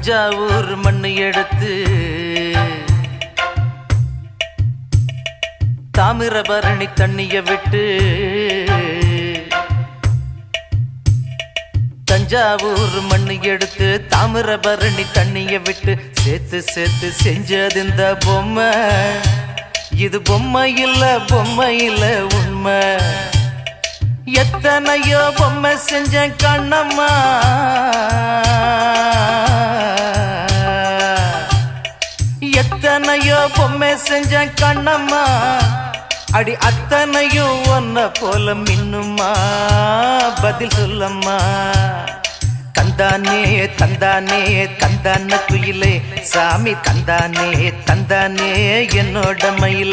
தஞ்சாவூர் மண்ணு எடுத்து தாமிரபரணி தண்ணிய விட்டு தஞ்சாவூர் மண்ணு எடுத்து தாமிரபரணி தண்ணிய விட்டு சேர்த்து சேர்த்து செஞ்சது இந்த பொம்மை. இது பொம்மை இல்ல உண்மை. எத்தனையோ பொம்மை செஞ்ச கண்ணம்மா, எத்தனையோ பொம்மை செஞ்ச கண்ணம்மா. அடி அத்தனையும் ஒன்ன போல மின்னுமா, பதில் சொல்லம்மா. தந்தானே தந்தானே தந்தான குயிலே சாமி, தந்தானே தந்தானே என்னோட மயிலே.